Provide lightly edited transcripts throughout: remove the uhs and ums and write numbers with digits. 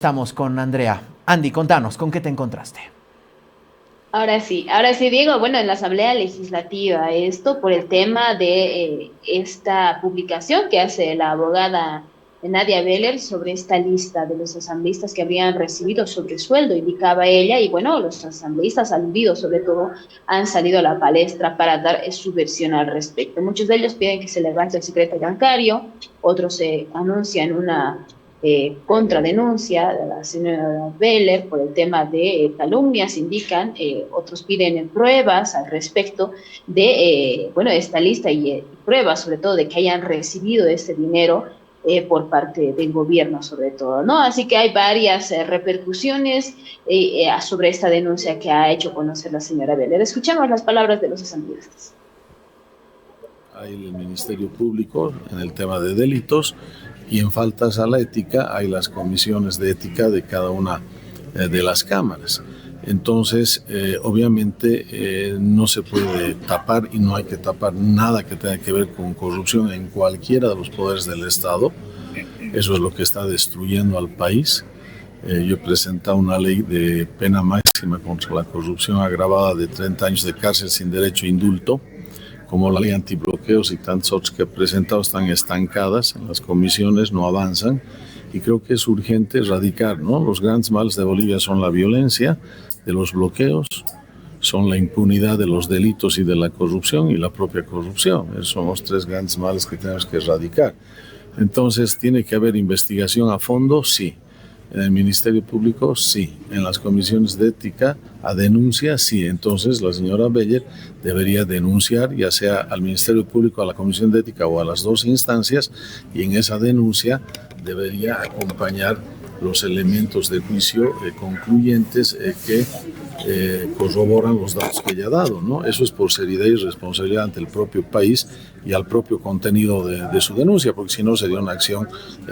Estamos con Andrea. Andy, contanos, ¿con qué te encontraste? Ahora sí, Diego, bueno, en la Asamblea Legislativa, esto por el tema de esta publicación que hace la abogada Nadia Beller sobre esta lista de los asambleístas que habrían recibido sobresueldo, indicaba ella, y bueno, los asambleístas aludidos sobre todo han salido a la palestra para dar su versión al respecto. Muchos de ellos piden que se levante el secreto bancario, otros anuncian una contradenuncia de la señora Beller por el tema de calumnias, indican, otros piden pruebas al respecto de, bueno, esta lista y pruebas sobre todo de que hayan recibido este dinero por parte del gobierno sobre todo, ¿no? Así que hay varias repercusiones sobre esta denuncia que ha hecho conocer la señora Beller. Escuchamos las palabras de los asambleístas. Hay el Ministerio Público en el tema de delitos y en faltas a la ética hay las comisiones de ética de cada una de las cámaras. Entonces, obviamente no se puede tapar y no hay que tapar nada que tenga que ver con corrupción en cualquiera de los poderes del Estado. Eso es lo que está destruyendo al país. Yo he presentado una ley de pena máxima contra la corrupción agravada de 30 años de cárcel sin derecho a indulto, como la ley antibloqueos y tantas otras que he presentado están estancadas en las comisiones, no avanzan, y creo que es urgente erradicar, ¿no? Los grandes males de Bolivia son la violencia de los bloqueos, son la impunidad de los delitos y de la corrupción y la propia corrupción. Esos son los tres grandes males que tenemos que erradicar. Entonces, ¿tiene que haber investigación a fondo? Sí. En el Ministerio Público, sí. En las comisiones de ética, a denuncia, sí. Entonces, la señora Beller debería denunciar, ya sea al Ministerio Público, a la Comisión de Ética o a las dos instancias, y en esa denuncia debería acompañar los elementos de juicio concluyentes que corroboran los datos que ella ha dado, ¿no? Eso es por seriedad y responsabilidad ante el propio país y al propio contenido de su denuncia, porque si no sería una acción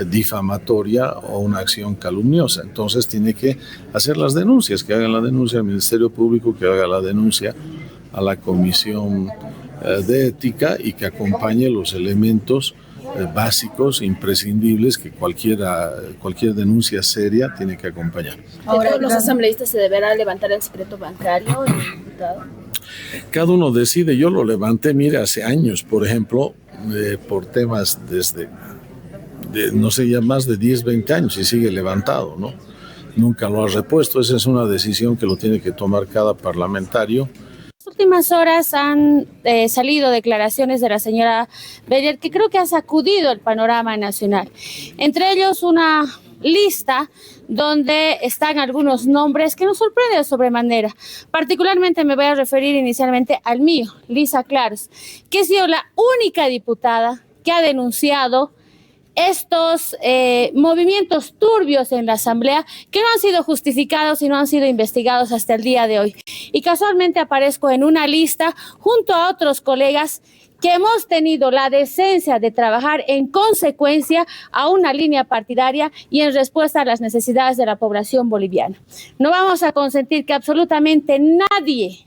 difamatoria o una acción calumniosa. Entonces tiene que hacer las denuncias, que haga la denuncia al Ministerio Público, que haga la denuncia a la Comisión de Ética y que acompañe los elementos básicos, imprescindibles, que cualquier denuncia seria tiene que acompañar. Ahora, ¿los asambleístas se deberá levantar el secreto bancario, diputado? Cada uno decide. Yo lo levanté, mire, hace años, por ejemplo, por temas no sé, ya más de 10, 20 años y sigue levantado, ¿no? Nunca lo ha repuesto. Esa es una decisión que lo tiene que tomar cada parlamentario. En las últimas horas han salido declaraciones de la señora Beller que creo que ha sacudido el panorama nacional. Entre ellos una lista donde están algunos nombres que nos sorprenden de sobremanera. Particularmente me voy a referir inicialmente al mío, Lisa Claros, que ha sido la única diputada que ha denunciado estos movimientos turbios en la Asamblea que no han sido justificados y no han sido investigados hasta el día de hoy. Y casualmente aparezco en una lista junto a otros colegas que hemos tenido la decencia de trabajar en consecuencia a una línea partidaria y en respuesta a las necesidades de la población boliviana. No vamos a consentir que absolutamente nadie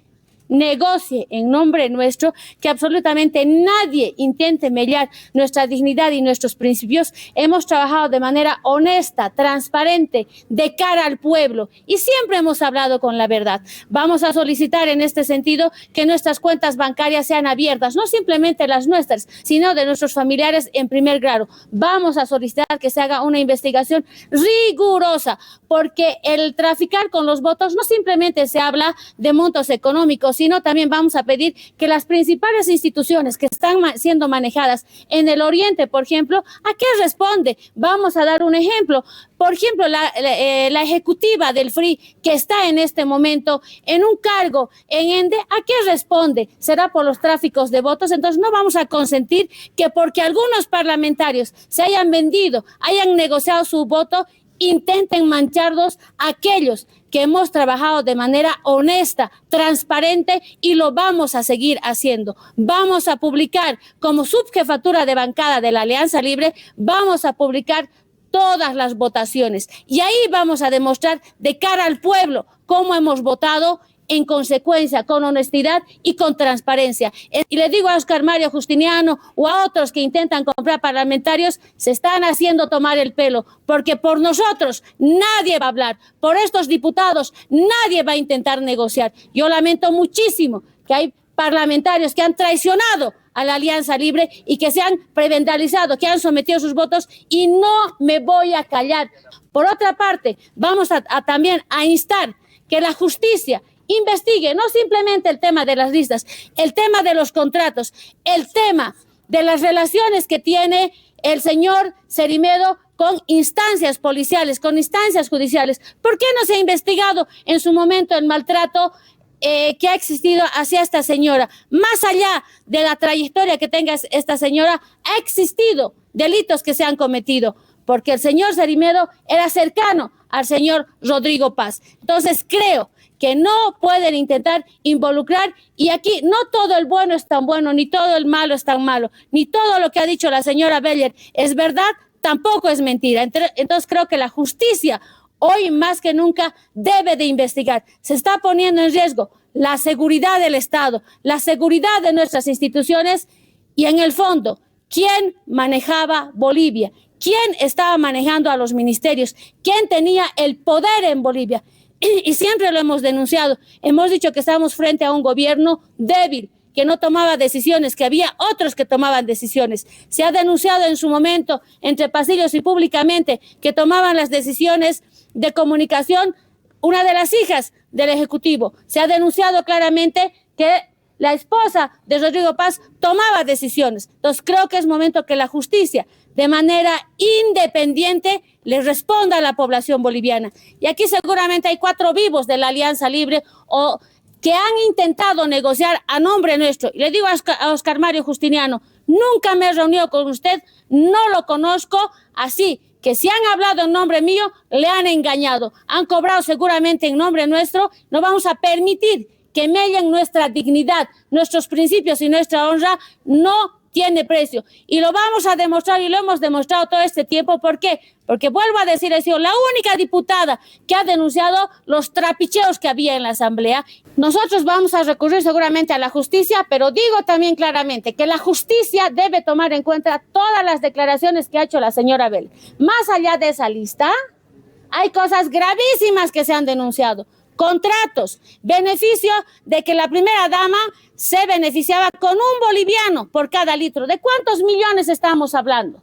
negocie en nombre nuestro, que absolutamente nadie intente mellar nuestra dignidad y nuestros principios. Hemos trabajado de manera honesta, transparente, de cara al pueblo y siempre hemos hablado con la verdad. Vamos a solicitar en este sentido que nuestras cuentas bancarias sean abiertas, no simplemente las nuestras, sino de nuestros familiares en primer grado. Vamos a solicitar que se haga una investigación rigurosa, porque el traficar con los votos no simplemente se habla de montos económicos, sino también vamos a pedir que las principales instituciones que están siendo manejadas en el oriente, por ejemplo, ¿a qué responde? Vamos a dar un ejemplo. Por ejemplo, la ejecutiva del FRI, que está en este momento en un cargo en ENDE, ¿a qué responde? ¿Será por los tráficos de votos? Entonces no vamos a consentir que porque algunos parlamentarios se hayan vendido, hayan negociado su voto, intenten mancharlos aquellos que hemos trabajado de manera honesta, transparente y lo vamos a seguir haciendo. Vamos a publicar como subjefatura de bancada de la Alianza Libre, vamos a publicar todas las votaciones y ahí vamos a demostrar de cara al pueblo cómo hemos votado en consecuencia, con honestidad y con transparencia. Y le digo a Oscar Mario Justiniano o a otros que intentan comprar parlamentarios, se están haciendo tomar el pelo, porque por nosotros nadie va a hablar, por estos diputados nadie va a intentar negociar. Yo lamento muchísimo que hay parlamentarios que han traicionado a la Alianza Libre y que se han prebendalizado, que han sometido sus votos, y no me voy a callar. Por otra parte, vamos también a instar que la justicia investigue no simplemente el tema de las listas, el tema de los contratos, el tema de las relaciones que tiene el señor Cerimedo con instancias policiales, con instancias judiciales. ¿Por qué no se ha investigado en su momento el maltrato que ha existido hacia esta señora? Más allá de la trayectoria que tenga esta señora, ha existido delitos que se han cometido, porque el señor Cerimedo era cercano al señor Rodrigo Paz. Entonces creo que no pueden intentar involucrar, y aquí no todo el bueno es tan bueno, ni todo el malo es tan malo, ni todo lo que ha dicho la señora Beller es verdad, tampoco es mentira. Entonces creo que la justicia hoy más que nunca debe de investigar. Se está poniendo en riesgo la seguridad del Estado, la seguridad de nuestras instituciones, y en el fondo, ¿quién manejaba Bolivia? ¿Quién estaba manejando a los ministerios? ¿Quién tenía el poder en Bolivia? Y siempre lo hemos denunciado. Hemos dicho que estamos frente a un gobierno débil, que no tomaba decisiones, que había otros que tomaban decisiones. Se ha denunciado en su momento, entre pasillos y públicamente, que tomaban las decisiones de comunicación una de las hijas del Ejecutivo. Se ha denunciado claramente que la esposa de Rodrigo Paz tomaba decisiones. Entonces creo que es momento que la justicia, de manera independiente, le responda a la población boliviana. Y aquí seguramente hay 4 vivos de la Alianza Libre o que han intentado negociar a nombre nuestro. Y le digo a Oscar Mario Justiniano, nunca me he reunido con usted, no lo conozco, así que si han hablado en nombre mío, le han engañado. Han cobrado seguramente en nombre nuestro. No vamos a permitir que mellen nuestra dignidad, nuestros principios y nuestra honra. No tiene precio. Y lo vamos a demostrar, y lo hemos demostrado todo este tiempo. ¿Por qué? Porque vuelvo a decir, he sido la única diputada que ha denunciado los trapicheos que había en la Asamblea. Nosotros vamos a recurrir seguramente a la justicia, pero digo también claramente que la justicia debe tomar en cuenta todas las declaraciones que ha hecho la señora Bell. Más allá de esa lista, hay cosas gravísimas que se han denunciado. Contratos, beneficio de que la primera dama se beneficiaba con un boliviano por cada litro. ¿De cuántos millones estamos hablando?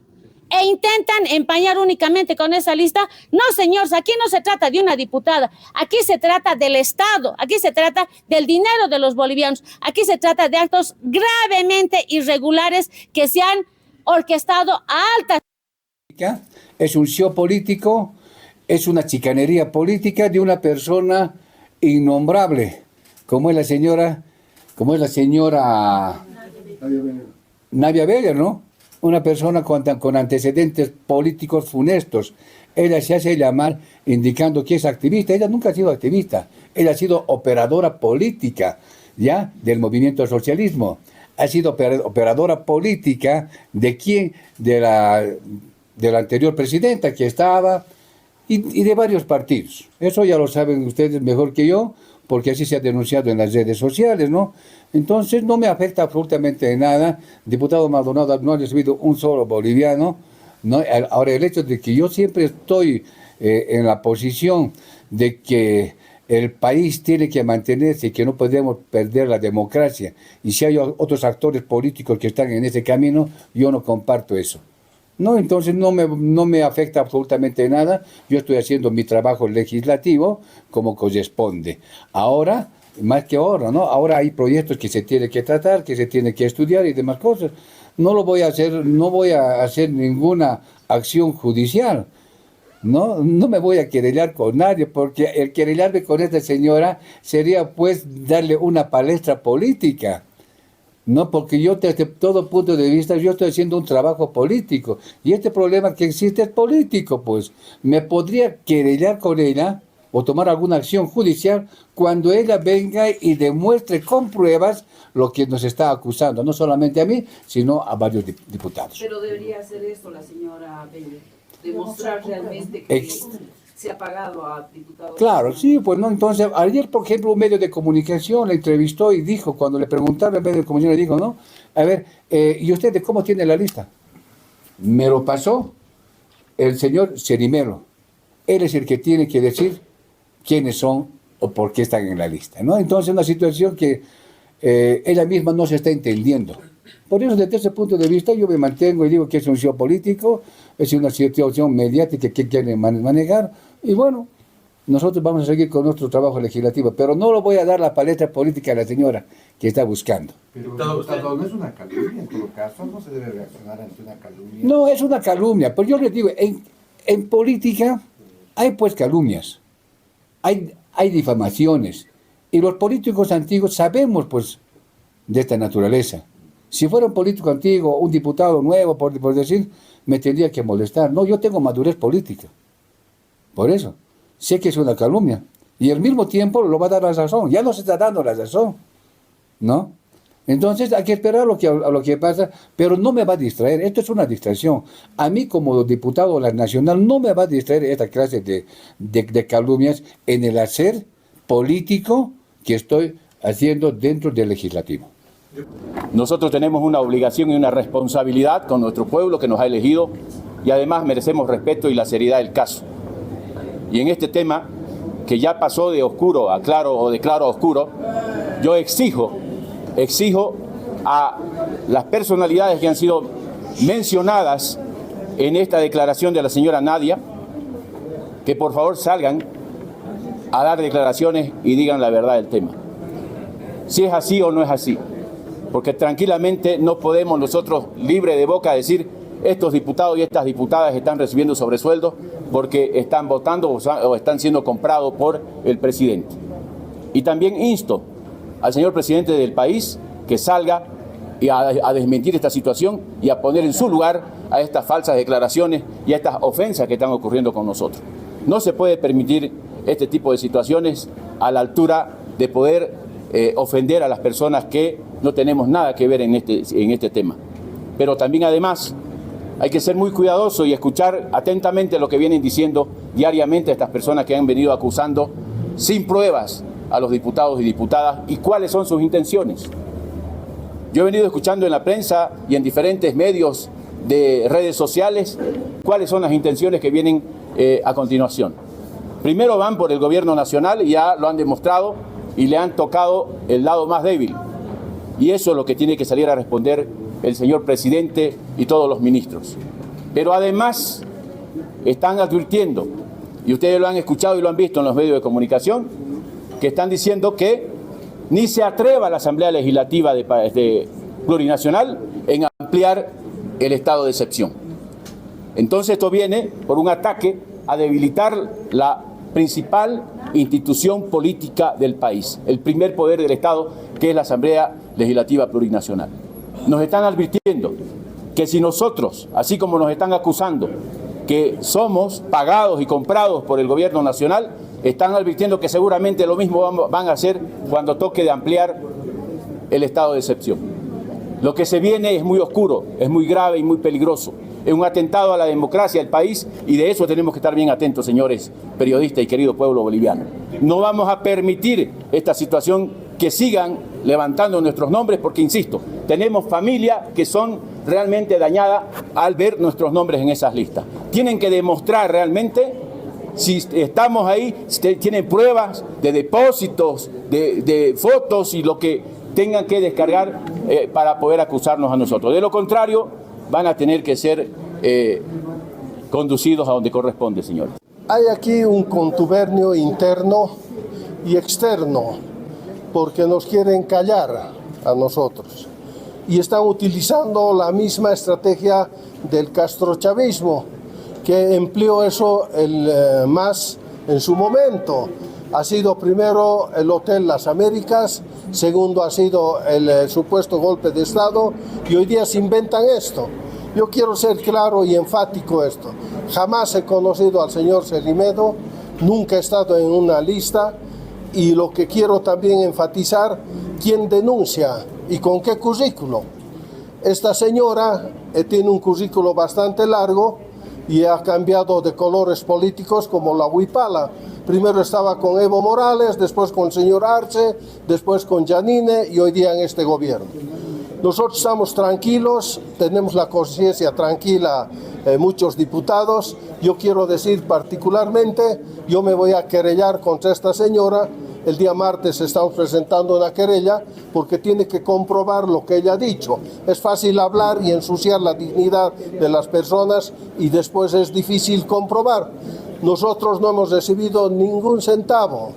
E intentan empañar únicamente con esa lista. No, señores, aquí no se trata de una diputada, aquí se trata del Estado, aquí se trata del dinero de los bolivianos, aquí se trata de actos gravemente irregulares que se han orquestado a altas. Es un show político, es una chicanería política de una persona innombrable, como es la señora Nadia Beller, ¿no? Una persona con antecedentes políticos funestos. Ella se hace llamar indicando que es activista. Ella nunca ha sido activista. Ella ha sido operadora política, ¿ya? Del movimiento socialismo. Ha sido operadora política ¿de quién? De la anterior presidenta que estaba y de varios partidos. Eso ya lo saben ustedes mejor que yo, porque así se ha denunciado en las redes sociales, ¿no? Entonces no me afecta absolutamente nada. Diputado Maldonado no ha recibido un solo boliviano, ¿no? Ahora, el hecho de que yo siempre estoy en la posición de que el país tiene que mantenerse y que no podemos perder la democracia, y si hay otros actores políticos que están en ese camino, yo no comparto eso. No, entonces no me afecta absolutamente nada. Yo estoy haciendo mi trabajo legislativo como corresponde. Ahora, más que ahora, ¿no? Ahora hay proyectos que se tienen que tratar, que se tienen que estudiar y demás cosas. No lo voy a hacer, no voy a hacer ninguna acción judicial. No me voy a querellar con nadie, porque el querellarme con esta señora sería pues darle una palestra política. No, porque yo desde todo punto de vista, yo estoy haciendo un trabajo político. Y este problema que existe es político, pues. Me podría querellar con ella o tomar alguna acción judicial cuando ella venga y demuestre con pruebas lo que nos está acusando. No solamente a mí, sino a varios diputados. Pero debería hacer eso la señora Beller. Demostrar realmente que se ha pagado a diputados. Claro, sí, pues no, entonces, ayer, por ejemplo, un medio de comunicación le entrevistó y dijo, cuando le preguntaron el medio de comunicación, le dijo, ¿no? A ver, ¿y usted de cómo tiene la lista? Me lo pasó el señor Cerimero. Él es el que tiene que decir quiénes son o por qué están en la lista, ¿no? Entonces, una situación que ella misma no se está entendiendo. Por eso, desde ese punto de vista, yo me mantengo y digo que es un show político, es una situación mediática que quieren manejar, y bueno, nosotros vamos a seguir con nuestro trabajo legislativo, pero no lo voy a dar la paleta política a la señora que está buscando. Pero no es una calumnia, en todo caso, no se debe reaccionar ante una calumnia. No, es una calumnia, pero yo les digo, en política hay pues calumnias, hay difamaciones, y los políticos antiguos sabemos pues de esta naturaleza. Si fuera un político antiguo, un diputado nuevo, por decir, me tendría que molestar. No, yo tengo madurez política. Por eso, sé que es una calumnia. Y al mismo tiempo lo va a dar la razón. Ya nos está dando la razón, ¿no? Entonces hay que esperar a lo que pasa, pero no me va a distraer. Esto es una distracción. A mí como diputado nacional no me va a distraer esta clase de calumnias en el hacer político que estoy haciendo dentro del legislativo. Nosotros tenemos una obligación y una responsabilidad con nuestro pueblo que nos ha elegido y además merecemos respeto y la seriedad del caso. Y en este tema, que ya pasó de oscuro a claro o de claro a oscuro, yo exijo a las personalidades que han sido mencionadas en esta declaración de la señora Nadia, que por favor salgan a dar declaraciones y digan la verdad del tema. Si es así o no es así. Porque tranquilamente no podemos nosotros, libre de boca, decir estos diputados y estas diputadas están recibiendo sobresueldos porque están votando o están siendo comprados por el presidente. Y también insto al señor presidente del país que salga y a desmentir esta situación y a poner en su lugar a estas falsas declaraciones y a estas ofensas que están ocurriendo con nosotros. No se puede permitir este tipo de situaciones a la altura de poder ofender a las personas que no tenemos nada que ver en este tema. Pero también además hay que ser muy cuidadoso y escuchar atentamente lo que vienen diciendo diariamente estas personas que han venido acusando sin pruebas a los diputados y diputadas y cuáles son sus intenciones. Yo he venido escuchando en la prensa y en diferentes medios de redes sociales cuáles son las intenciones que vienen a continuación. Primero van por el gobierno nacional y ya lo han demostrado y le han tocado el lado más débil. Y eso es lo que tiene que salir a responder el señor presidente y todos los ministros. Pero además están advirtiendo, y ustedes lo han escuchado y lo han visto en los medios de comunicación, que están diciendo que ni se atreva la Asamblea Legislativa de Plurinacional en ampliar el estado de excepción. Entonces esto viene por un ataque a debilitar la principal institución política del país, el primer poder del Estado, que es la Asamblea Legislativa Plurinacional. Nos están advirtiendo que si nosotros, así como nos están acusando que somos pagados y comprados por el gobierno nacional, están advirtiendo que seguramente lo mismo van a hacer cuando toque de ampliar el estado de excepción. Lo que se viene es muy oscuro, es muy grave y muy peligroso. Es un atentado a la democracia del país y de eso tenemos que estar bien atentos, señores periodistas y querido pueblo boliviano. No vamos a permitir esta situación que sigan levantando nuestros nombres porque, insisto, tenemos familias que son realmente dañadas al ver nuestros nombres en esas listas. Tienen que demostrar realmente si estamos ahí, si tienen pruebas de depósitos, de fotos y lo que tengan que descargar para poder acusarnos a nosotros. De lo contrario, van a tener que ser conducidos a donde corresponde, señores. Hay aquí un contubernio interno y externo, porque nos quieren callar a nosotros. Y están utilizando la misma estrategia del castrochavismo, que empleó eso el MAS en su momento. Ha sido primero el Hotel Las Américas, segundo ha sido el supuesto golpe de Estado, y hoy día se inventan esto. Yo quiero ser claro y enfático esto. Jamás he conocido al señor Cerimero, nunca he estado en una lista, y lo que quiero también enfatizar, quién denuncia y con qué currículo. Esta señora tiene un currículo bastante largo, y ha cambiado de colores políticos como la huipala. Primero estaba con Evo Morales, después con el señor Arce, después con Janine y hoy día en este gobierno. Nosotros estamos tranquilos, tenemos la conciencia tranquila, muchos diputados. Yo quiero decir particularmente, yo me voy a querellar contra esta señora. El día martes estamos presentando una querella porque tiene que comprobar lo que ella ha dicho. Es fácil hablar y ensuciar la dignidad de las personas y después es difícil comprobar. Nosotros no hemos recibido ningún centavo.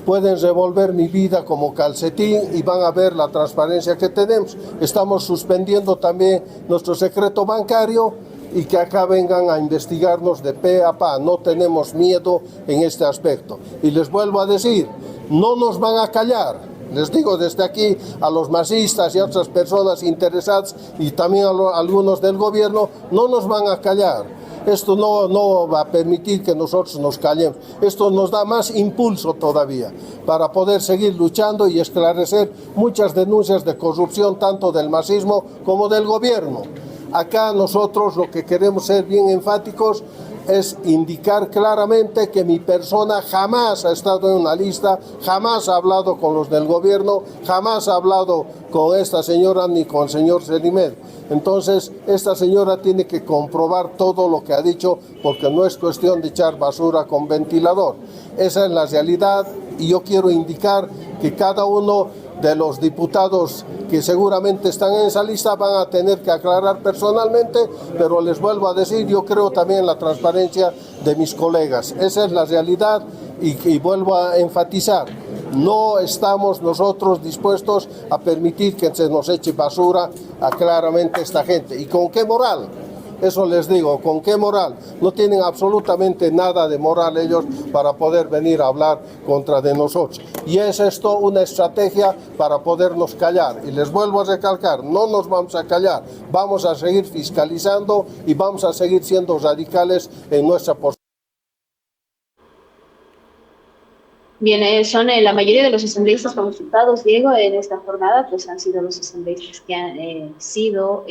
Pueden revolver mi vida como calcetín y van a ver la transparencia que tenemos. Estamos suspendiendo también nuestro secreto bancario y que acá vengan a investigarnos de pe a pa. No tenemos miedo en este aspecto. Y les vuelvo a decir, no nos van a callar. Les digo desde aquí a los masistas y a otras personas interesadas y también a algunos del gobierno, no nos van a callar. Esto no va a permitir que nosotros nos callemos. Esto nos da más impulso todavía para poder seguir luchando y esclarecer muchas denuncias de corrupción tanto del masismo como del gobierno. Acá nosotros lo que queremos ser bien enfáticos es indicar claramente que mi persona jamás ha estado en una lista, jamás ha hablado con los del gobierno, jamás ha hablado con esta señora ni con el señor Selimed. Entonces, esta señora tiene que comprobar todo lo que ha dicho porque no es cuestión de echar basura con ventilador. Esa es la realidad y yo quiero indicar que cada uno de los diputados que seguramente están en esa lista van a tener que aclarar personalmente, pero les vuelvo a decir, yo creo también en la transparencia de mis colegas. Esa es la realidad y vuelvo a enfatizar, no estamos nosotros dispuestos a permitir que se nos eche basura a claramente esta gente. ¿Y con qué moral? Eso les digo, ¿con qué moral? No tienen absolutamente nada de moral ellos para poder venir a hablar contra de nosotros. Y es esto una estrategia para podernos callar. Y les vuelvo a recalcar, no nos vamos a callar. Vamos a seguir fiscalizando y vamos a seguir siendo radicales en nuestra postura. Bien, son la mayoría de los asambleístas consultados, Diego, en esta jornada, pues han sido los asambleístas que han sido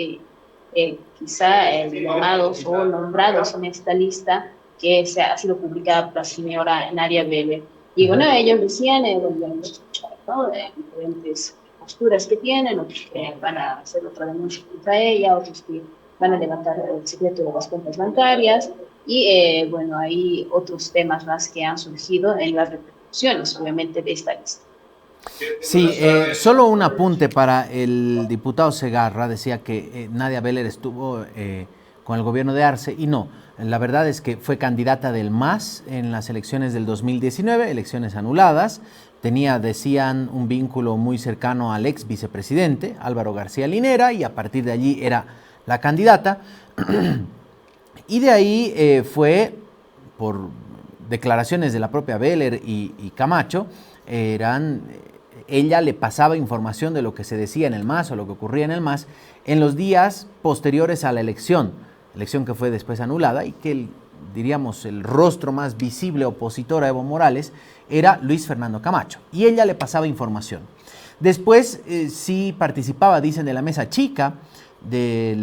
quizá llamados o nombrados en esta lista que ha sido publicada por la señora Nadia Beller. Y bueno, ellos decían, ¿no? Diferentes posturas que tienen, otros que van a hacer otra denuncia contra ella, otros que van a levantar el secreto de las cuentas bancarias, y bueno, hay otros temas más que han surgido en las repercusiones, obviamente, de esta lista. Sí, solo un apunte para el diputado Segarra. Decía que Nadia Beller estuvo con el gobierno de Arce y no, la verdad es que fue candidata del MAS en las elecciones del 2019, elecciones anuladas. Tenía, decían, un vínculo muy cercano al ex vicepresidente Álvaro García Linera y a partir de allí era la candidata. Y de ahí fue, por declaraciones de la propia Beller y Camacho, ella le pasaba información de lo que se decía en el MAS o lo que ocurría en el MAS en los días posteriores a la elección que fue después anulada y que diríamos el rostro más visible opositor a Evo Morales era Luis Fernando Camacho y ella le pasaba información. Después sí participaba, dicen, de la mesa chica de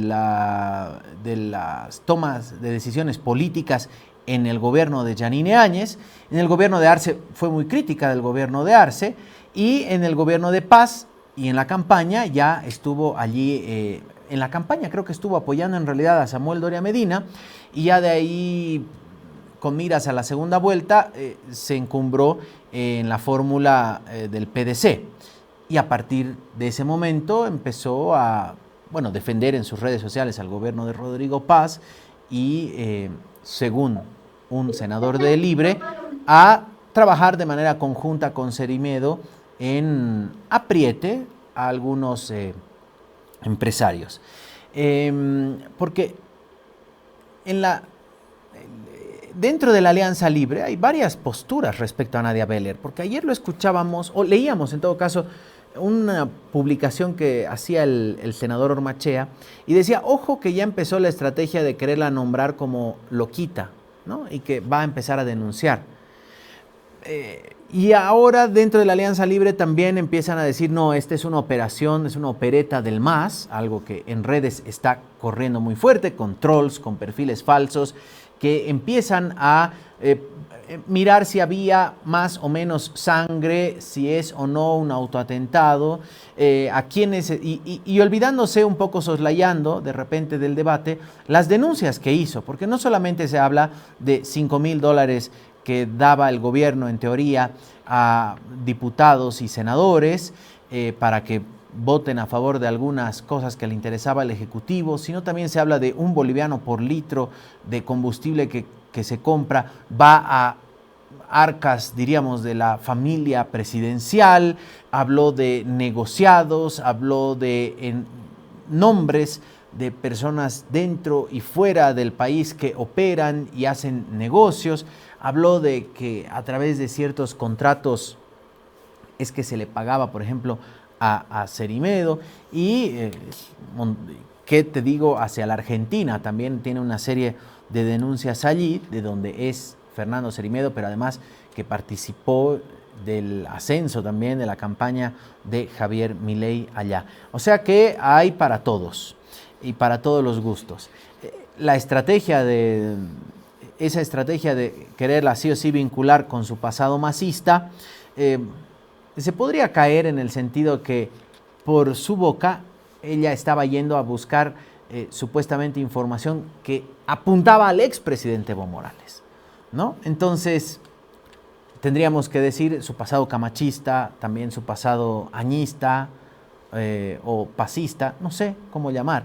las tomas de decisiones políticas en el gobierno de Janine Áñez. En el gobierno de Arce fue muy crítica del gobierno de Arce y en el gobierno de Paz y en la campaña ya estuvo allí, en la campaña creo que estuvo apoyando en realidad a Samuel Doria Medina y ya de ahí, con miras a la segunda vuelta, se encumbró en la fórmula del PDC y a partir de ese momento empezó a defender en sus redes sociales al gobierno de Rodrigo Paz y según un senador de Libre, a trabajar de manera conjunta con Cerimedo en apriete a algunos empresarios. Porque dentro de la Alianza Libre hay varias posturas respecto a Nadia Beller, porque ayer lo escuchábamos, o leíamos en todo caso, una publicación que hacía el senador Ormachea y decía, ojo que ya empezó la estrategia de quererla nombrar como loquita, ¿no? Y que va a empezar a denunciar. Y ahora dentro de la Alianza Libre también empiezan a decir, no, esta es una operación, es una opereta del MAS, algo que en redes está corriendo muy fuerte, con trolls, con perfiles falsos, que empiezan a mirar si había más o menos sangre, si es o no un autoatentado, a quienes, y olvidándose un poco, soslayando de repente del debate, las denuncias que hizo, porque no solamente se habla de $5,000 que daba el gobierno en teoría a diputados y senadores para que voten a favor de algunas cosas que le interesaba al Ejecutivo, sino también se habla de $1 por litro de combustible que se compra, va a arcas, diríamos, de la familia presidencial, habló de negociados, habló de nombres de personas dentro y fuera del país que operan y hacen negocios, habló de que a través de ciertos contratos es que se le pagaba, por ejemplo, a Cerimedo, y qué te digo, hacia la Argentina también tiene una serie de denuncias allí, de donde es Fernando Cerimedo, pero además que participó del ascenso también de la campaña de Javier Milei allá. O sea que hay para todos y para todos los gustos. Esa estrategia de quererla sí o sí vincular con su pasado masista, se podría caer en el sentido que por su boca ella estaba yendo a buscar supuestamente información que apuntaba al expresidente Evo Morales, ¿no? Entonces tendríamos que decir su pasado camachista, también su pasado añista o pasista, no sé cómo llamar.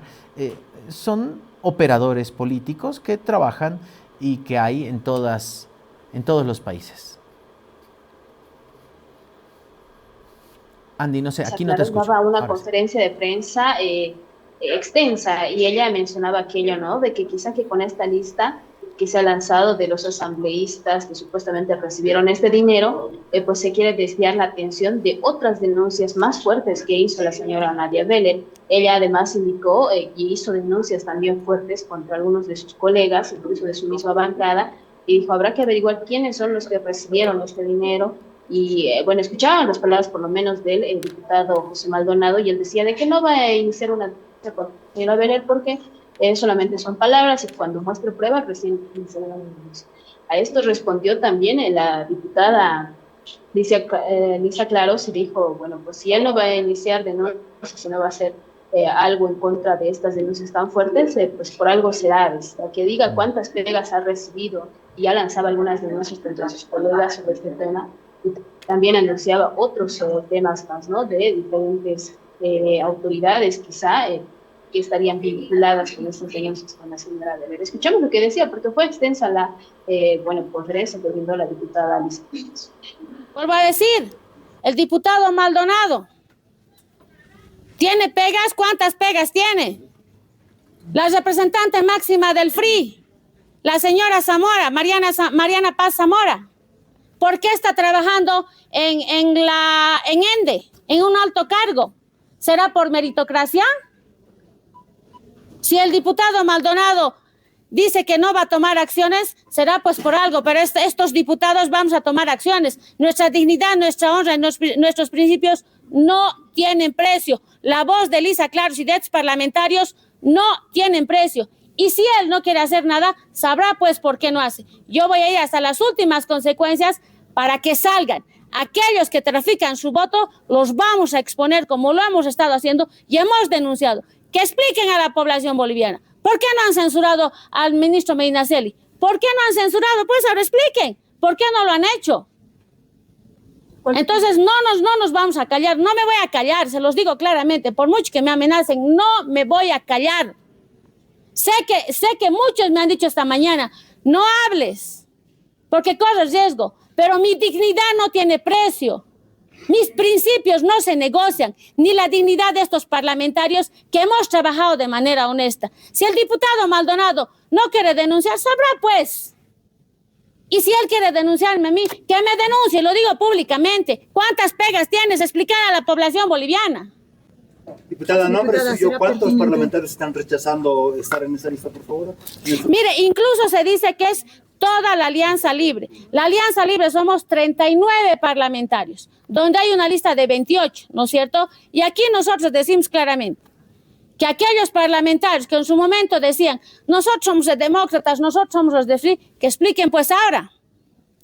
Son operadores políticos que trabajan y que hay en todos los países. Andy, no sé, aquí no te escucho. Daba una Ahora conferencia de prensa extensa, y ella mencionaba aquello, ¿no? De que quizá que con esta lista que se ha lanzado de los asambleístas que supuestamente recibieron este dinero, pues se quiere desviar la atención de otras denuncias más fuertes que hizo la señora Nadia Beller. Ella además indicó y hizo denuncias también fuertes contra algunos de sus colegas, incluso de su misma bancada, y dijo, habrá que averiguar quiénes son los que recibieron este dinero. Y bueno, escuchaban las palabras por lo menos del diputado José Maldonado, y él decía de que no va a iniciar una denuncia contra la señora Beller porque solamente son palabras, y cuando muestre pruebas recién iniciará una denuncia. A esto respondió también la diputada Lisa Claros, y dijo, bueno, pues si él no va a iniciar denuncias, si no va a hacer algo en contra de estas denuncias tan fuertes, pues por algo será, que diga cuántas pegas ha recibido, y ya lanzaba algunas denuncias entre sus colegas sobre este tema, y también anunciaba otros temas más, ¿no? De diferentes autoridades, quizá, que estarían vinculadas con estas denuncias con la señora Beller. Escuchamos lo que decía, porque fue extensa la conferencia que brindó la diputada Alicia. Vuelvo a decir, el diputado Maldonado tiene pegas. ¿Cuántas pegas tiene? La representante máxima del FRI, la señora Zamora, Mariana Paz Zamora, ¿por qué está trabajando en ENDE, en un alto cargo? ¿Será por meritocracia? Si el diputado Maldonado dice que no va a tomar acciones, será pues por algo, pero estos diputados vamos a tomar acciones. Nuestra dignidad, nuestra honra, nuestros principios no tienen precio. La voz de Lisa Claros y de ex parlamentarios no tienen precio. Y si él no quiere hacer nada, sabrá pues por qué no hace. Yo voy a ir hasta las últimas consecuencias para que salgan. Aquellos que trafican su voto los vamos a exponer como lo hemos estado haciendo y hemos denunciado. Que expliquen a la población boliviana. ¿Por qué no han censurado al ministro Medinaceli? ¿Por qué no han censurado? Pues ahora expliquen. ¿Por qué no lo han hecho? Entonces no nos vamos a callar. No me voy a callar, se los digo claramente. Por mucho que me amenacen, no me voy a callar. Sé que muchos me han dicho esta mañana, no hables, porque corres riesgo. Pero mi dignidad no tiene precio. Mis principios no se negocian, ni la dignidad de estos parlamentarios que hemos trabajado de manera honesta. Si el diputado Maldonado no quiere denunciar, sabrá pues. Y si él quiere denunciarme a mí, que me denuncie, lo digo públicamente. ¿Cuántas pegas tienes? Explicar a la población boliviana. Diputada, nombre suyo, ¿cuántos parlamentarios están rechazando estar en esa lista, por favor? Mire, incluso se dice que es toda la Alianza Libre. La Alianza Libre somos 39 parlamentarios, donde hay una lista de 28, ¿no es cierto? Y aquí nosotros decimos claramente que aquellos parlamentarios que en su momento decían, nosotros somos de demócratas, nosotros somos los de Free, que expliquen pues ahora,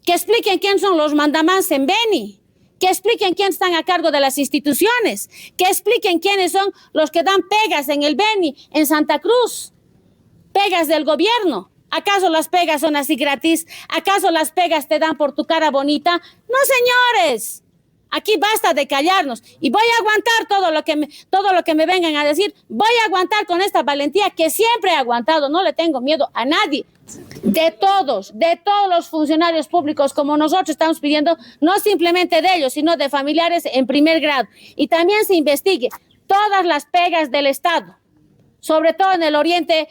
que expliquen quién son los mandamás en Beni, que expliquen quiénes están a cargo de las instituciones, que expliquen quiénes son los que dan pegas en el Beni, en Santa Cruz, pegas del gobierno. ¿Acaso las pegas son así gratis? ¿Acaso las pegas te dan por tu cara bonita? No, señores. Aquí basta de callarnos y voy a aguantar todo lo que me vengan a decir. Voy a aguantar con esta valentía que siempre he aguantado. No le tengo miedo a nadie. De todos los funcionarios públicos, como nosotros estamos pidiendo, no simplemente de ellos, sino de familiares en primer grado. Y también se investigue todas las pegas del Estado, sobre todo en el oriente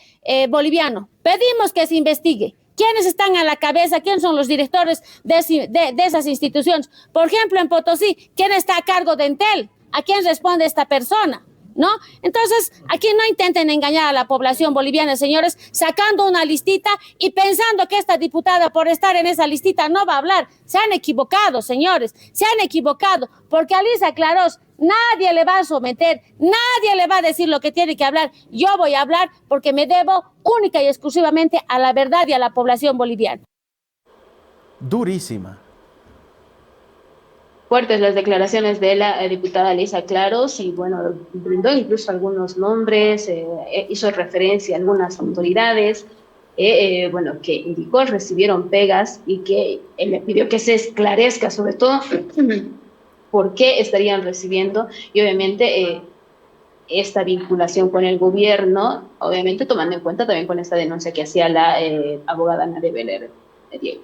boliviano. Pedimos que se investigue quiénes están a la cabeza, quiénes son los directores de esas instituciones. Por ejemplo, en Potosí, ¿quién está a cargo de Entel? ¿A quién responde esta persona? ¿No? Entonces, aquí no intenten engañar a la población boliviana, señores, sacando una listita y pensando que esta diputada por estar en esa listita no va a hablar. Se han equivocado, señores, se han equivocado, porque a Lisa Clarós nadie le va a someter, nadie le va a decir lo que tiene que hablar. Yo voy a hablar porque me debo única y exclusivamente a la verdad y a la población boliviana. Durísima. Fuertes las declaraciones de la diputada Lisa Clarós y bueno, brindó incluso algunos nombres, hizo referencia a algunas autoridades, bueno, que indicó recibieron pegas y que le pidió que se esclarezca sobre todo por qué estarían recibiendo y obviamente esta vinculación con el gobierno, obviamente tomando en cuenta también con esta denuncia que hacía la abogada Nadia Beller, Diego.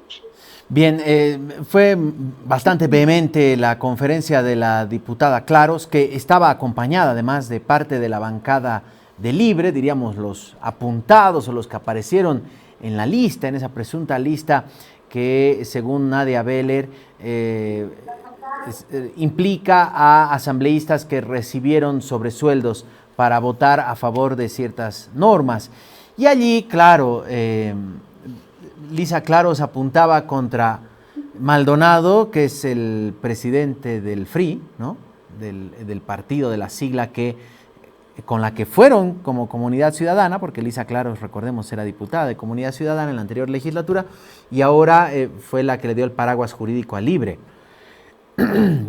Bien, fue bastante vehemente la conferencia de la diputada Clarós, que estaba acompañada además de parte de la bancada de Libre, diríamos los apuntados o los que aparecieron en la lista, en esa presunta lista que según Nadia Beller implica a asambleístas que recibieron sobresueldos para votar a favor de ciertas normas. Y allí, claro, Lisa Clarós apuntaba contra Maldonado, que es el presidente del FRI, ¿no? del partido, de la sigla con la que fueron como Comunidad Ciudadana, porque Lisa Clarós, recordemos, era diputada de Comunidad Ciudadana en la anterior legislatura, y ahora fue la que le dio el paraguas jurídico a Libre.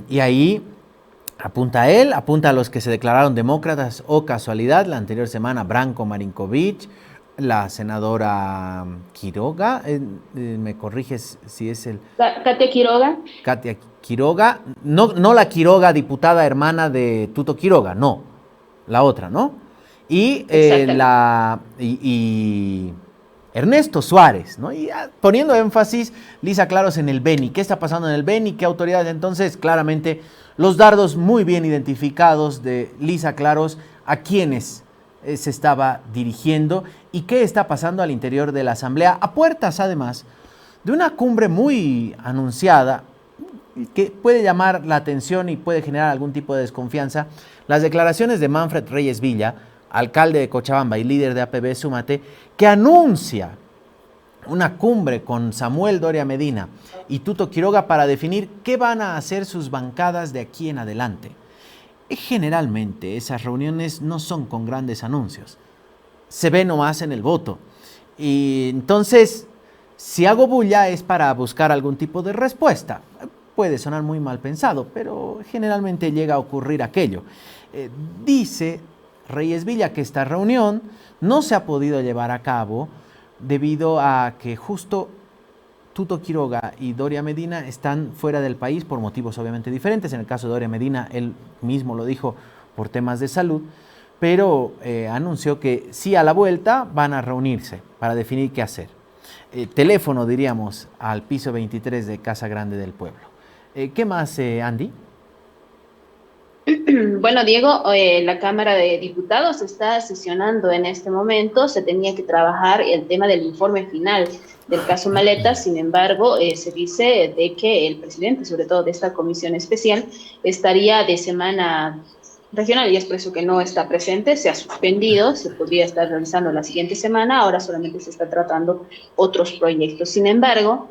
Y ahí apunta a él, apunta a los que se declararon demócratas o casualidad, la anterior semana Branko Marinkovic, la senadora Quiroga, me corriges si es el... Katia Quiroga. Katia Quiroga, no la Quiroga, diputada hermana de Tuto Quiroga, no, la otra, ¿no? Y Ernesto Suárez, ¿no? Y poniendo énfasis, Lisa Clarós en el Beni. ¿Qué está pasando en el Beni? ¿Qué autoridades? Entonces, claramente, los dardos muy bien identificados de Lisa Clarós, a quienes se estaba dirigiendo y qué está pasando al interior de la Asamblea, a puertas además de una cumbre muy anunciada que puede llamar la atención y puede generar algún tipo de desconfianza. Las declaraciones de Manfred Reyes Villa, alcalde de Cochabamba y líder de APB Súmate, que anuncia una cumbre con Samuel Doria Medina y Tuto Quiroga para definir qué van a hacer sus bancadas de aquí en adelante. Generalmente esas reuniones no son con grandes anuncios, se ve nomás en el voto. Y entonces, si hago bulla es para buscar algún tipo de respuesta. Puede sonar muy mal pensado, pero generalmente llega a ocurrir aquello. Dice Reyes Villa que esta reunión no se ha podido llevar a cabo debido a que justo Tuto Quiroga y Doria Medina están fuera del país por motivos obviamente diferentes. En el caso de Doria Medina, él mismo lo dijo por temas de salud, pero anunció que sí, a la vuelta van a reunirse para definir qué hacer. Teléfono, diríamos, al piso 23 de Casa Grande del Pueblo. ¿Qué más, Andy? Bueno, Diego, la Cámara de Diputados está sesionando en este momento. Se tenía que trabajar el tema del informe final del caso Maleta. Sin embargo, se dice de que el presidente, sobre todo de esta comisión especial, estaría de semana regional y es por eso que no está presente, se ha suspendido, se podría estar realizando la siguiente semana, ahora solamente se está tratando otros proyectos. Sin embargo,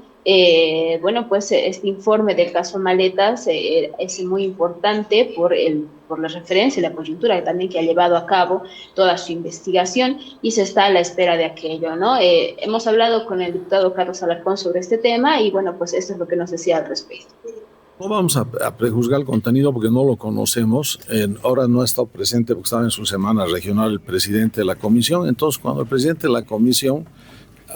bueno, pues este informe del caso Maletas es muy importante por la referencia y la coyuntura también que ha llevado a cabo toda su investigación y se está a la espera de aquello, ¿no? Hemos hablado con el diputado Carlos Alarcón sobre este tema y bueno, pues esto es lo que nos decía al respecto. No vamos a prejuzgar el contenido porque no lo conocemos. Ahora no ha estado presente porque estaba en su semana regional el presidente de la comisión. Entonces, cuando el presidente de la comisión,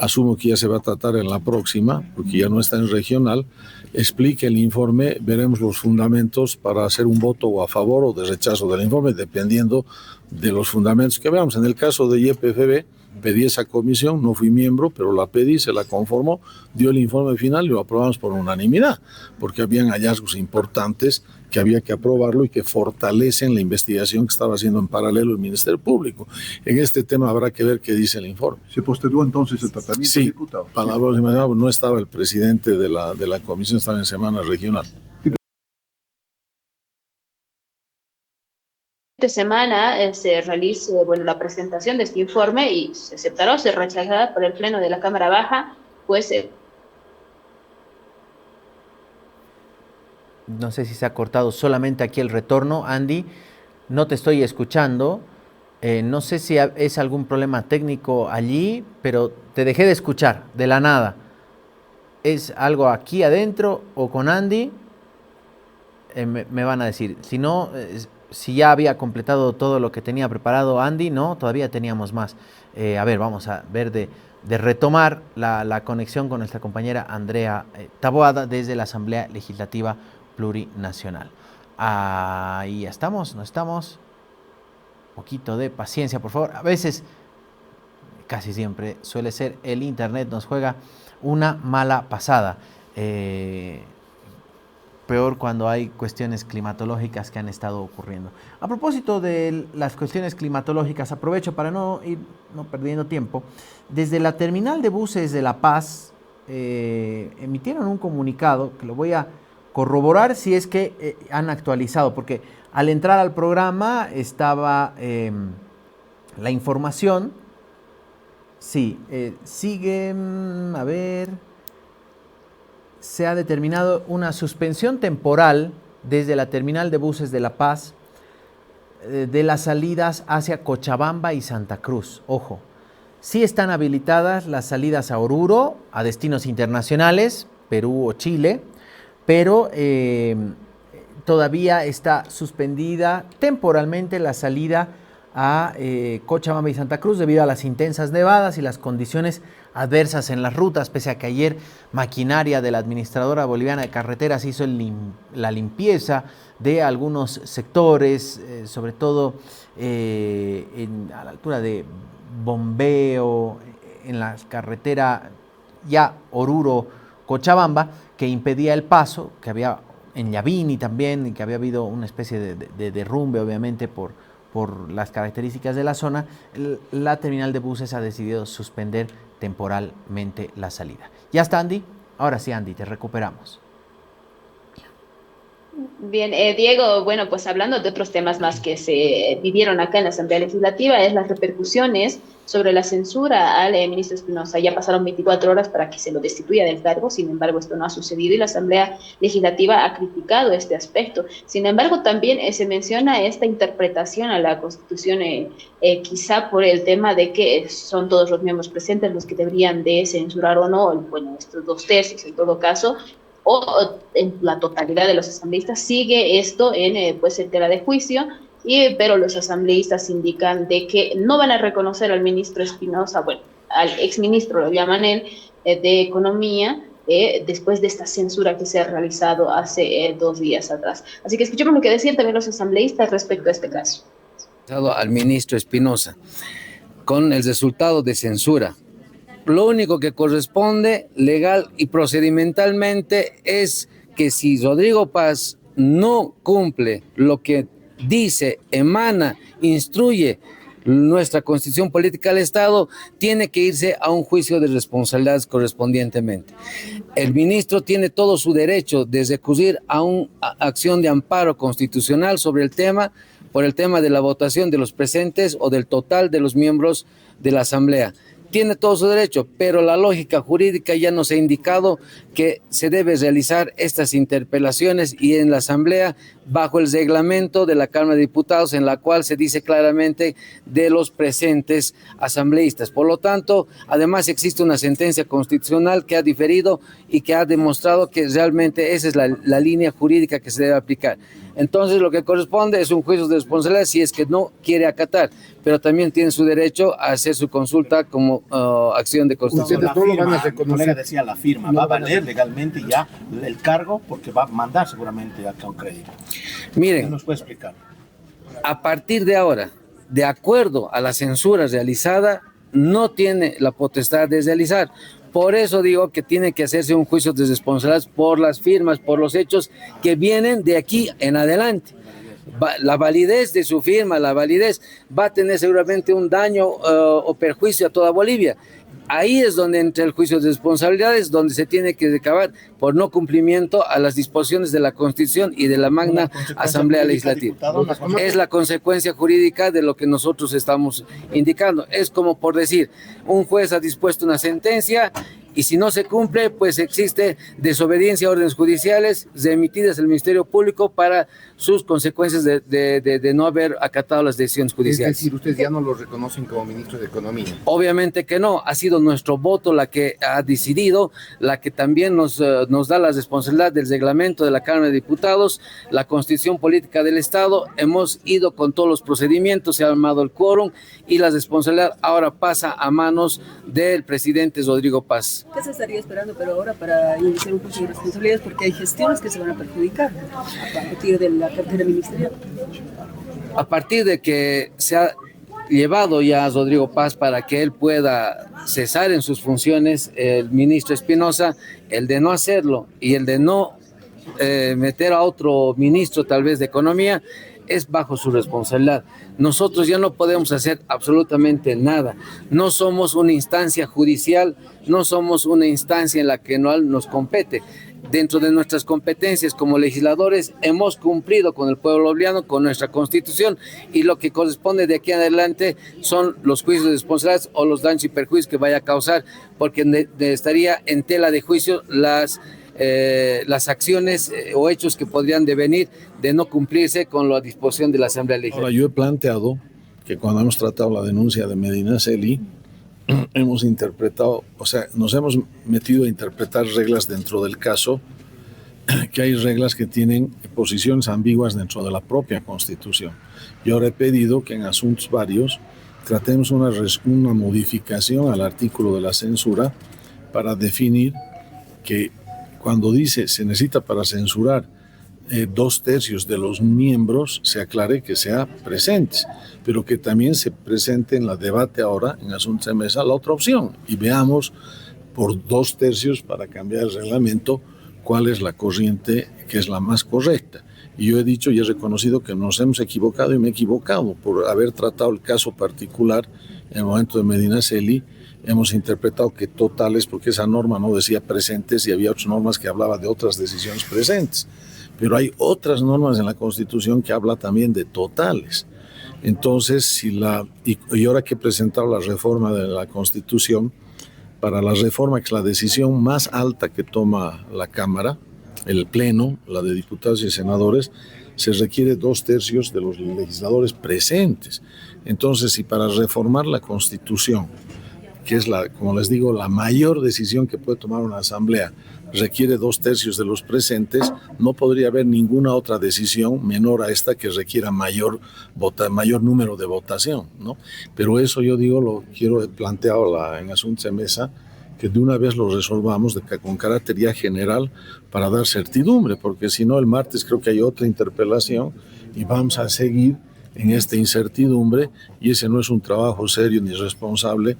asumo que ya se va a tratar en la próxima, porque ya no está en regional, explique el informe, veremos los fundamentos para hacer un voto o a favor o de rechazo del informe, dependiendo de los fundamentos que veamos. En el caso de YPFB, pedí esa comisión, no fui miembro, pero la pedí, se la conformó, dio el informe final y lo aprobamos por unanimidad, porque habían hallazgos importantes que había que aprobarlo y que fortalecen la investigación que estaba haciendo en paralelo el Ministerio Público. En este tema habrá que ver qué dice el informe. ¿Se postergó entonces el tratamiento, sí, diputado? Para la próxima semana no estaba el presidente de la comisión, estaba en semana regional. Esta semana se realiza la presentación de este informe y se aceptará o se rechazará por el Pleno de la Cámara Baja, pues... No sé si se ha cortado solamente aquí el retorno, Andy, no te estoy escuchando, no sé si es algún problema técnico allí, pero te dejé de escuchar de la nada. ¿Es algo aquí adentro o con Andy? Me van a decir, si no... Si ya había completado todo lo que tenía preparado Andy, no, todavía teníamos más. A ver, vamos a ver de retomar la conexión con nuestra compañera Andrea Taboada desde la Asamblea Legislativa Plurinacional. Ahí estamos, ¿no estamos? Un poquito de paciencia, por favor. A veces, casi siempre, suele ser el internet nos juega una mala pasada. Peor cuando hay cuestiones climatológicas que han estado ocurriendo. A propósito de las cuestiones climatológicas, aprovecho para no ir perdiendo tiempo. Desde la terminal de buses de La Paz emitieron un comunicado que lo voy a corroborar si es que han actualizado, porque al entrar al programa estaba la información. Sí, sigue, a ver... Se ha determinado una suspensión temporal desde la terminal de buses de La Paz de las salidas hacia Cochabamba y Santa Cruz. Ojo, sí están habilitadas las salidas a Oruro, a destinos internacionales, Perú o Chile, pero todavía está suspendida temporalmente la salida a Cochabamba y Santa Cruz debido a las intensas nevadas y las condiciones adversas en las rutas, pese a que ayer maquinaria de la Administradora Boliviana de Carreteras hizo la limpieza de algunos sectores, sobre todo a la altura de Bombeo, en la carretera ya Oruro-Cochabamba, que impedía el paso, que había en Yavini también, y que había habido una especie de derrumbe, obviamente, por las características de la zona. La terminal de buses ha decidido suspender temporalmente la salida. ¿Ya está, Andy? Ahora sí, Andy, te recuperamos. Bien, Diego, bueno, pues hablando de otros temas más que se vivieron acá en la Asamblea Legislativa, es las repercusiones sobre la censura al ministro Espinosa. Ya pasaron 24 horas para que se lo destituya del cargo, sin embargo esto no ha sucedido y la Asamblea Legislativa ha criticado este aspecto. Sin embargo, también se menciona esta interpretación a la Constitución, quizá por el tema de que son todos los miembros presentes los que deberían de censurar o no, bueno, estos 2/3 en todo caso, o en la totalidad de los asambleístas, sigue esto en tela de juicio, pero los asambleístas indican de que no van a reconocer al ministro Espinosa, bueno, al exministro, lo llaman él, de Economía, después de esta censura que se ha realizado hace 2 días atrás. Así que escuchemos lo que decían también los asambleístas respecto a este caso. Al ministro Espinosa, con el resultado de censura. Lo único que corresponde legal y procedimentalmente es que si Rodrigo Paz no cumple lo que dice, emana, instruye nuestra Constitución Política del Estado, tiene que irse a un juicio de responsabilidades correspondientemente. El ministro tiene todo su derecho de recurrir a una acción de amparo constitucional sobre el tema, por el tema de la votación de los presentes o del total de los miembros de la Asamblea. Tiene todo su derecho, pero la lógica jurídica ya nos ha indicado que se debe realizar estas interpelaciones y en la Asamblea bajo el reglamento de la Cámara de Diputados, en la cual se dice claramente de los presentes asambleístas. Por lo tanto, además existe una sentencia constitucional que ha diferido y que ha demostrado que realmente esa es la línea jurídica que se debe aplicar. Entonces, lo que corresponde es un juicio de responsabilidad si es que no quiere acatar, pero también tiene su derecho a hacer su consulta como acción de constitución. Ustedes no lo van a reconocer. El colega decía la firma, va a valer legalmente ya el cargo porque va a mandar seguramente acá un crédito. Miren, ¿qué nos puede explicar? A partir de ahora, de acuerdo a la censura realizada, no tiene la potestad de realizar. Por eso digo que tiene que hacerse un juicio de responsabilidad por las firmas, por los hechos que vienen de aquí en adelante. La validez de su firma, la validez va a tener seguramente un daño o perjuicio a toda Bolivia. Ahí es donde entra el juicio de responsabilidades, donde se tiene que recabar por no cumplimiento a las disposiciones de la Constitución y de la magna Asamblea Legislativa. Es la consecuencia jurídica de lo que nosotros estamos indicando. Es como por decir, un juez ha dispuesto una sentencia y si no se cumple, pues existe desobediencia a órdenes judiciales remitidas al Ministerio Público para sus consecuencias de no haber acatado las decisiones judiciales. Es decir, ustedes ya no lo reconocen como ministro de Economía. Obviamente que no, ha sido nuestro voto la que ha decidido, la que también nos da la responsabilidad del reglamento de la Cámara de Diputados, la Constitución Política del Estado. Hemos ido con todos los procedimientos, se ha armado el quórum y la responsabilidad ahora pasa a manos del presidente Rodrigo Paz. ¿Qué se estaría esperando pero ahora para iniciar un juicio de responsabilidades? Porque hay gestiones que se van a perjudicar a partir de la cartera ministerial. A partir de que se ha llevado ya a Rodrigo Paz para que él pueda cesar en sus funciones, el ministro Espinosa, el de no hacerlo y el de no meter a otro ministro tal vez de Economía, es bajo su responsabilidad. Nosotros ya no podemos hacer absolutamente nada. No somos una instancia judicial, no somos una instancia en la que no nos compete. Dentro de nuestras competencias como legisladores hemos cumplido con el pueblo boliviano, con nuestra Constitución, y lo que corresponde de aquí en adelante son los juicios de responsabilidades o los daños y perjuicios que vaya a causar, porque estaría en tela de juicio las acciones o hechos que podrían devenir de no cumplirse con la disposición de la Asamblea Legislativa. Ahora, yo he planteado que cuando hemos tratado la denuncia de Medinaceli, hemos interpretado, o sea, nos hemos metido a interpretar reglas dentro del caso, que hay reglas que tienen posiciones ambiguas dentro de la propia Constitución. Yo ahora he pedido que en asuntos varios tratemos una modificación al artículo de la censura para definir que cuando dice se necesita para censurar 2/3 de los miembros, se aclare que sea presentes, pero que también se presente en la debate ahora en asuntos de mesa la otra opción y veamos por 2/3 para cambiar el reglamento cuál es la corriente que es la más correcta. Y yo he dicho y he reconocido que nos hemos equivocado y me he equivocado por haber tratado el caso particular en el momento de Medinaceli. Hemos interpretado que totales, porque esa norma no decía presentes y había otras normas que hablaban de otras decisiones presentes. Pero hay otras normas en la Constitución que habla también de totales. Entonces, y ahora que he presentado la reforma de la Constitución, para la reforma, que es la decisión más alta que toma la Cámara, el Pleno, la de diputados y senadores, se requiere 2/3 de los legisladores presentes. Entonces, si para reformar la Constitución, que es como les digo, la mayor decisión que puede tomar una asamblea, requiere 2/3 de los presentes, no podría haber ninguna otra decisión menor a esta que requiera mayor número de votación, ¿no? Pero eso yo digo, lo quiero planteado en asuntos de mesa, que de una vez lo resolvamos con carácter ya general para dar certidumbre, porque si no el martes creo que hay otra interpelación y vamos a seguir en esta incertidumbre y ese no es un trabajo serio ni responsable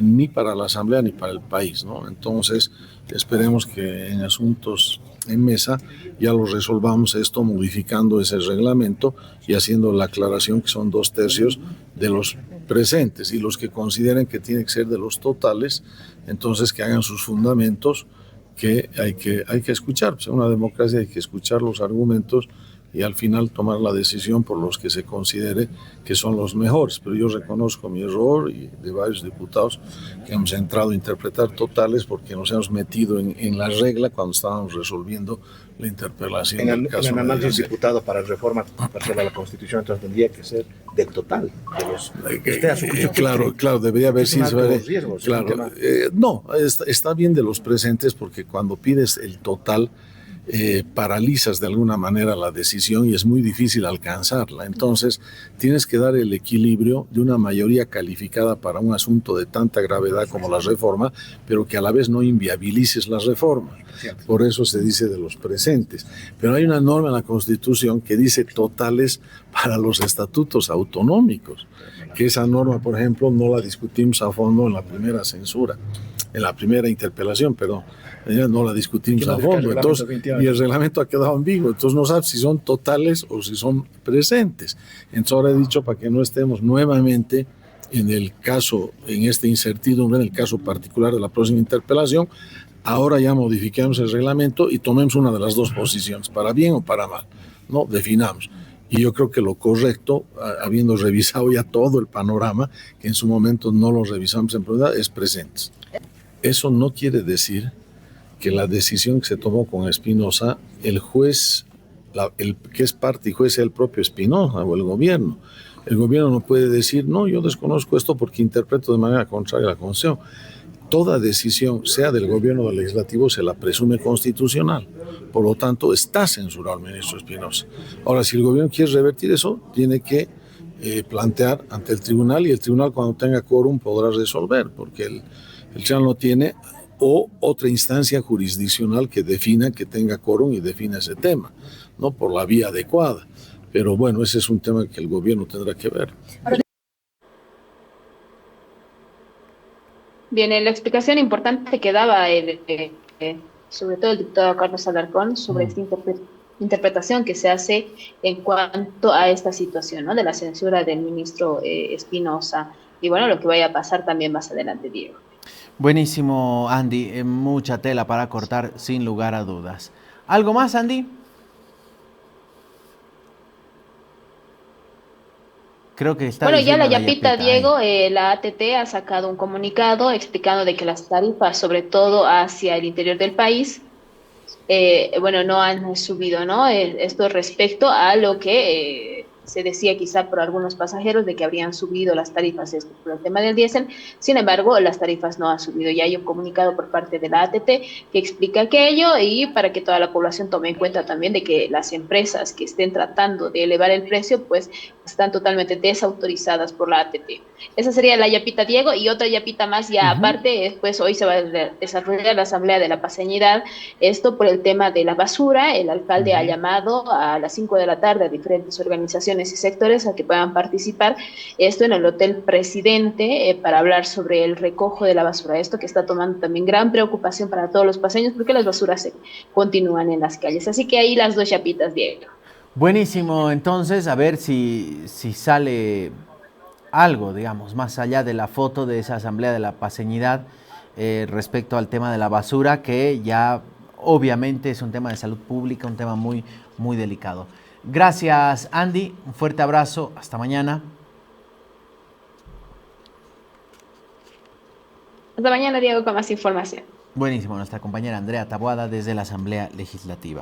ni para la Asamblea ni para el país, ¿no? Entonces, esperemos que en asuntos en mesa ya lo resolvamos esto modificando ese reglamento y haciendo la aclaración que son 2/3 de los presentes y los que consideren que tiene que ser de los totales, entonces que hagan sus fundamentos que hay que escuchar. Pues en una democracia hay que escuchar los argumentos y al final tomar la decisión por los que se considere que son los mejores. Pero yo reconozco mi error y de varios diputados que hemos entrado a interpretar totales porque nos hemos metido en la regla cuando estábamos resolviendo la interpelación. En el análisis diputado para reforma parcial a la Constitución, entonces tendría que ser del total de los que esté a su juicio. Claro, debería haber sido. Riesgos, claro, no, está bien de los presentes porque cuando pides el total paralizas de alguna manera la decisión y es muy difícil alcanzarla. Entonces tienes que dar el equilibrio de una mayoría calificada para un asunto de tanta gravedad como la reforma, pero que a la vez no inviabilices la reforma. Por eso se dice de los presentes. Pero hay una norma en la Constitución que dice totales para los estatutos autonómicos, que esa norma, por ejemplo, no la discutimos a fondo en la primera censura, en la primera interpelación, perdón. No la discutimos a fondo, entonces, y el reglamento ha quedado ambiguo, entonces no sabes si son totales o si son presentes. Entonces ahora he dicho, para que no estemos nuevamente en el caso, en esta incertidumbre, en el caso particular de la próxima interpelación, ahora ya modificamos el reglamento y tomemos una de las dos posiciones, para bien o para mal, ¿no? Definamos. Y yo creo que lo correcto, habiendo revisado ya todo el panorama, que en su momento no lo revisamos en profundidad, es presentes. Eso no quiere decir que la decisión que se tomó con Espinosa, el juez, el que es parte y juez es el propio Espinosa o el gobierno. El gobierno no puede decir, no, yo desconozco esto porque interpreto de manera contraria la Constitución. Toda decisión, sea del gobierno o del legislativo, se la presume constitucional. Por lo tanto, está censurado el ministro Espinosa. Ahora, si el gobierno quiere revertir eso, tiene que plantear ante el tribunal y el tribunal cuando tenga quórum podrá resolver, porque el tribunal no tiene o otra instancia jurisdiccional que defina, que tenga quórum y defina ese tema, ¿no? Por la vía adecuada. Pero bueno, ese es un tema que el gobierno tendrá que ver. Bien, la explicación importante que daba sobre todo el diputado Carlos Alarcón sobre esta interpretación que se hace en cuanto a esta situación, ¿no? De la censura del ministro Espinosa y bueno, lo que vaya a pasar también más adelante, Diego. Buenísimo, Andy. Mucha tela para cortar, sin lugar a dudas. ¿Algo más, Andy? Creo que está. Bueno, ya la yapita, Diego, la ATT ha sacado un comunicado explicando de que las tarifas, sobre todo hacia el interior del país, bueno, no han subido, ¿no? Esto respecto a lo que se decía quizá por algunos pasajeros de que habrían subido las tarifas por el tema del diésel. Sin embargo, las tarifas no han subido. Ya hay un comunicado por parte de la ATT que explica aquello y para que toda la población tome en cuenta también de que las empresas que estén tratando de elevar el precio, pues están totalmente desautorizadas por la ATT. Esa sería la yapita, Diego, y otra yapita más ya aparte, pues hoy se va a desarrollar la Asamblea de la Paceñidad, esto por el tema de la basura. El alcalde ha llamado a las 5 de la tarde a diferentes organizaciones y sectores a que puedan participar, esto en el Hotel Presidente, para hablar sobre el recojo de la basura, esto que está tomando también gran preocupación para todos los paceños porque las basuras se continúan en las calles. Así que ahí las dos yapitas, Diego. Buenísimo, entonces a ver si sale algo, digamos, más allá de la foto de esa Asamblea de la Paceñidad respecto al tema de la basura, que ya obviamente es un tema de salud pública, un tema muy, muy delicado. Gracias, Andy, un fuerte abrazo, hasta mañana. Hasta mañana, Diego, con más información. Buenísimo, nuestra compañera Andrea Taboada desde la Asamblea Legislativa.